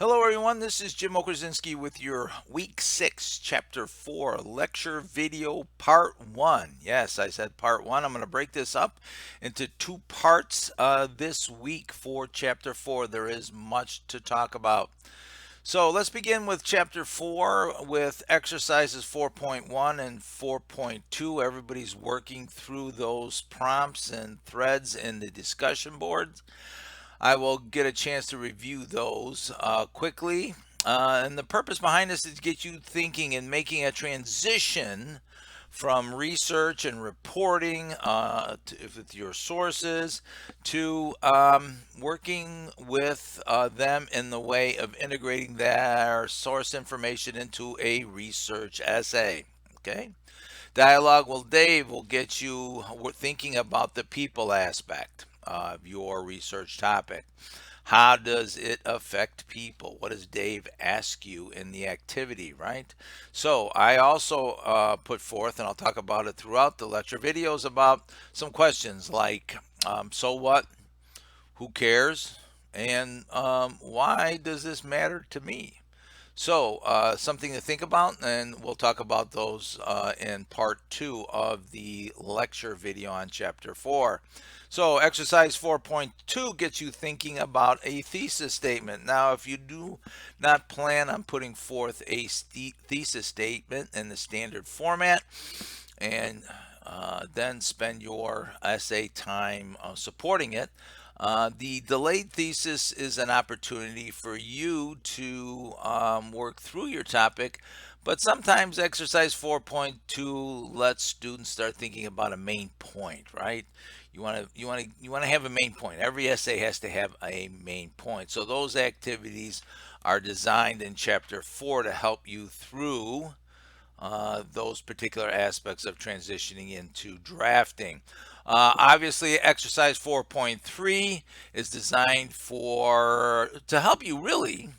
Hello, everyone. This is Jim Okerzinski with your Week 6, Chapter 4 lecture video part 1. Yes, I said part 1. I'm going to break this up into two parts this week for Chapter 4. There is much to talk about. So let's begin with Chapter 4 with exercises 4.1 and 4.2. Everybody's working through those prompts and threads in the discussion boards. I will get a chance to review those quickly. And the purpose behind this is to get you thinking and making a transition from research and reporting with your sources to working with them in the way of integrating their source information into a research essay. Okay. Dialogue with Dave will get you thinking about the people aspect of your research topic. How does it affect people? What does Dave ask you in the activity, right? So I also put forth, and I'll talk about it throughout the lecture videos, about some questions like, so what? Who cares? And why does this matter to me? So, something to think about, and we'll talk about those in part 2 of the lecture video on chapter 4. So, exercise 4.2 gets you thinking about a thesis statement. Now, if you do not plan on putting forth a thesis statement in the standard format, and then spend your essay time supporting it. The delayed thesis is an opportunity for you to work through your topic, but sometimes exercise 4.2 lets students start thinking about a main point, right? You want to have a main point. Every essay has to have a main point. So those activities are designed in chapter 4 to help you through those particular aspects of transitioning into drafting. Obviously, exercise 4.3 is designed to help you really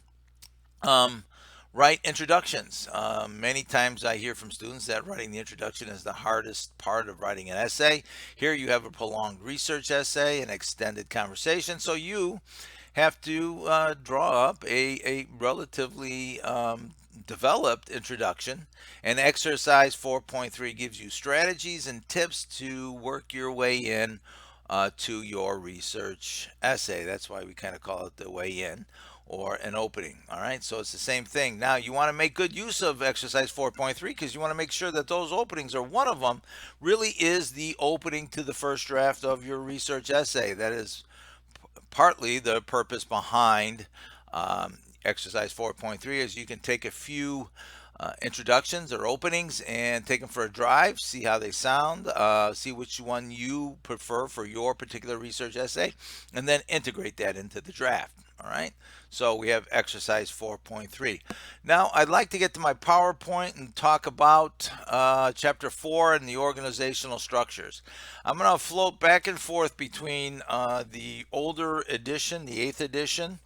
um, write introductions. Many times I hear from students that writing the introduction is the hardest part of writing an essay. Here you have a prolonged research essay, an extended conversation, so you have to draw up a relatively developed introduction. And exercise 4.3 gives you strategies and tips to work your way in to your research essay. That's why we kind of call it the way in or an opening. All right, so it's the same thing. Now, you want to make good use of exercise 4.3 because you want to make sure that those openings, or one of them, really is the opening to the first draft of your research essay. That is partly the purpose behind exercise 4.3 is you can take a few introductions or openings and take them for a drive, see how they sound, see which one you prefer for your particular research essay, and then integrate that into the draft. All right. So we have exercise 4.3. Now I'd like to get to my PowerPoint and talk about chapter 4 and the organizational structures. I'm going to float back and forth between the older edition, the 8th edition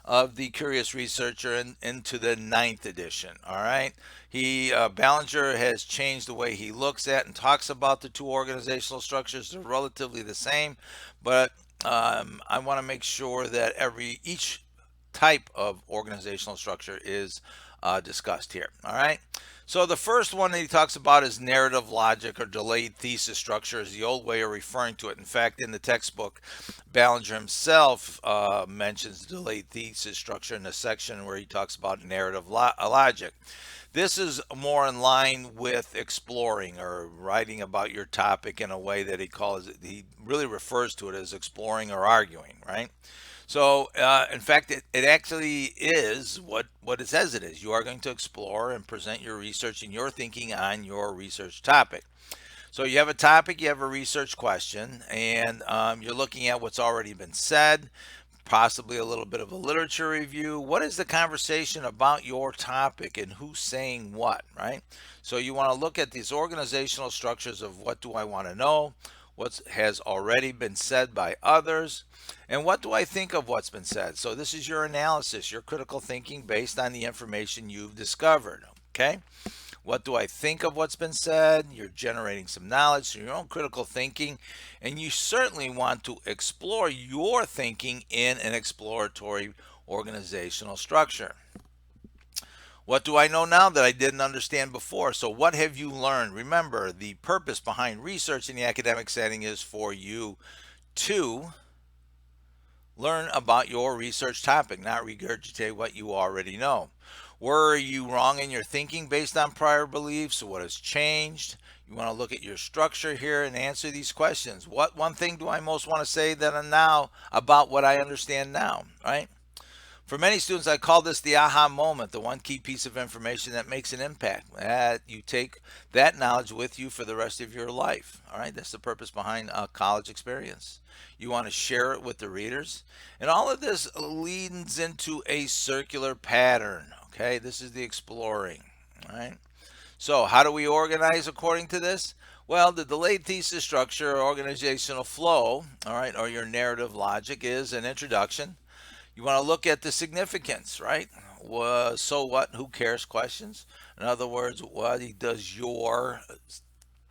of the Curious Researcher, and into the 9th edition. All right. Ballinger has changed the way he looks at and talks about the two organizational structures. They're relatively the same, but I want to make sure that each type of organizational structure is discussed here. All right. So the first one that he talks about is narrative logic or delayed thesis structure, is the old way of referring to it. In fact, in the textbook, Ballinger himself mentions delayed thesis structure in the section where he talks about narrative logic. This is more in line with exploring or writing about your topic in a way that he really refers to it as exploring or arguing, right? So, in fact, it actually is what it says it is. You are going to explore and present your research and your thinking on your research topic. So, you have a topic, you have a research question, and you're looking at what's already been said, possibly a little bit of a literature review. What is the conversation about your topic and who's saying what, right? So, you want to look at these organizational structures of what do I want to know, what has already been said by others, and what do I think of what's been said. So this is your analysis, your critical thinking based on the information you've discovered. Okay. What do I think of what's been said? You're generating some knowledge through your own critical thinking, and you certainly want to explore your thinking in an exploratory organizational structure. What do I know now that I didn't understand before? So what have you learned? Remember, the purpose behind research in the academic setting is for you to learn about your research topic, not regurgitate what you already know. Were you wrong in your thinking based on prior beliefs? What has changed? You want to look at your structure here and answer these questions. What one thing do I most want to say that I now about what I understand now, right? For many students, I call this the aha moment, the one key piece of information that makes an impact. That you take that knowledge with you for the rest of your life. All right, that's the purpose behind a college experience. You want to share it with the readers. And all of this leads into a circular pattern. Okay, this is the exploring. All right. So, how do we organize according to this? Well, the delayed thesis structure or organizational flow, all right, or your narrative logic is an introduction. You want to look at the significance, right? So what? Who cares questions? In other words, what does your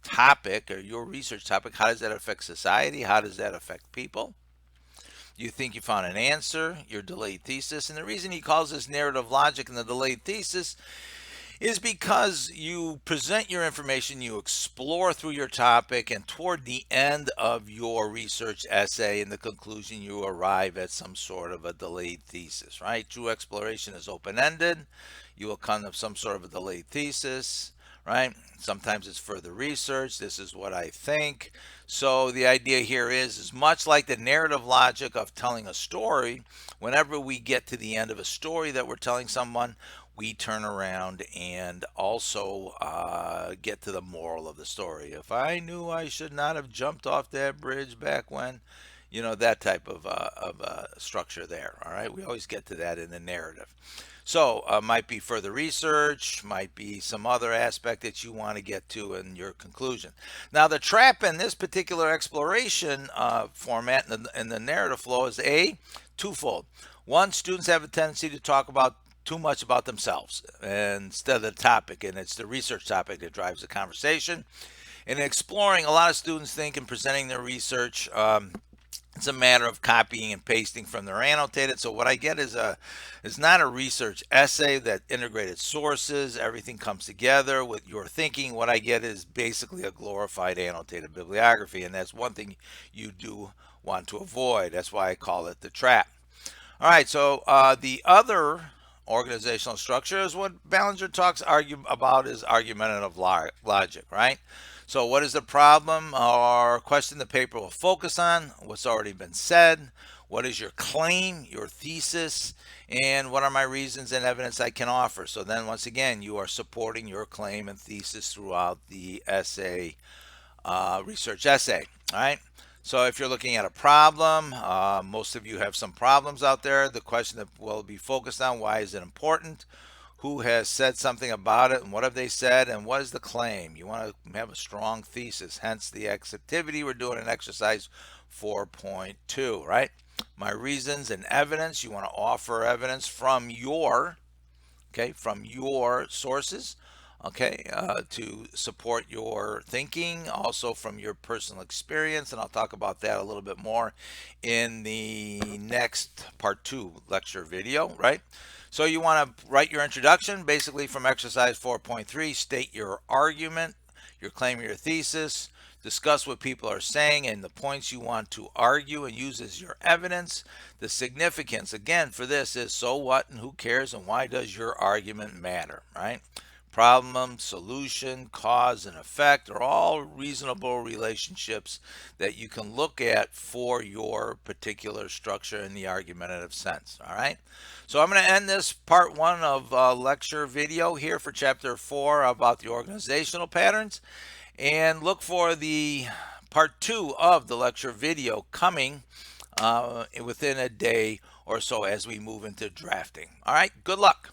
topic or your research topic, how does that affect society? How does that affect people? You think you found an answer, your delayed thesis. And the reason he calls this narrative logic and the delayed thesis is because you present your information, you explore through your topic, and toward the end of your research essay, in the conclusion, you arrive at some sort of a delayed thesis, right? True exploration is open-ended. You will come up some sort of a delayed thesis, right? Sometimes it's further research. This is what I think. So the idea here is much like the narrative logic of telling a story, whenever we get to the end of a story that we're telling someone, we turn around and also get to the moral of the story. If I knew I should not have jumped off that bridge back when, you know, that type of structure there. All right, we always get to that in the narrative. So might be further research, might be some other aspect that you want to get to in your conclusion. Now the trap in this particular exploration format in the narrative flow is twofold. One, students have a tendency to talk about too much about themselves instead of the topic, and it's the research topic that drives the conversation. In exploring, a lot of students think in presenting their research, it's a matter of copying and pasting from their annotated. So what I get is it's not a research essay that integrated sources, everything comes together with your thinking. What I get is basically a glorified annotated bibliography, and that's one thing you do want to avoid. That's why I call it the trap. All right, so the other organizational structure is what Ballinger talks about is argumentative logic, right? So what is the problem or question the paper will focus on? What's already been said? What is your claim, your thesis, and what are my reasons and evidence I can offer? So then once again, you are supporting your claim and thesis throughout the essay, research essay, all right? So if you're looking at a problem, most of you have some problems out there. The question that will be focused on, why is it important? Who has said something about it and what have they said and what is the claim? You want to have a strong thesis, hence the activity we're doing in exercise 4.2, right? My reasons and evidence, you want to offer evidence from your sources, to support your thinking, also from your personal experience, and I'll talk about that a little bit more in the next part 2 lecture video, right? So you want to write your introduction, basically from exercise 4.3, state your argument, your claim, your thesis, discuss what people are saying and the points you want to argue and use as your evidence. The significance, again, for this is so what and who cares and why does your argument matter, right? Problem, solution, cause, and effect are all reasonable relationships that you can look at for your particular structure in the argumentative sense, all right? So I'm going to end this part 1 of lecture video here for chapter 4 about the organizational patterns, and look for the part 2 of the lecture video coming within a day or so as we move into drafting. All right, good luck.